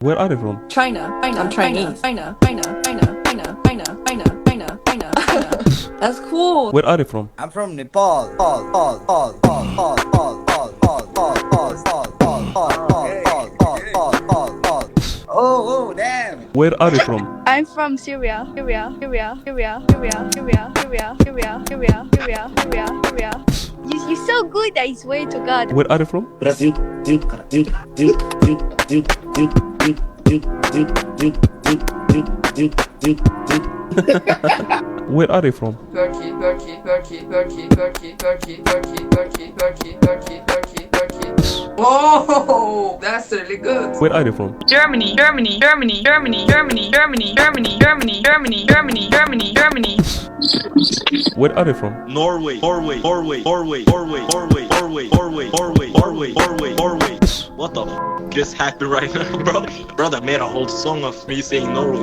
Where are you from? China. I'm Chinese. China. That's cool. Where are you from? I'm from Nepal. Oh, damn. Where are you from? I'm from Syria. You're so good, I swear to God. Where are you from? Brasil. Where are you from? Turkey. Oh, that's really good. Where are you from? Germany. Where are you from? Norway. What the f just happened right now, bro? Brother made a whole song of me saying Norway.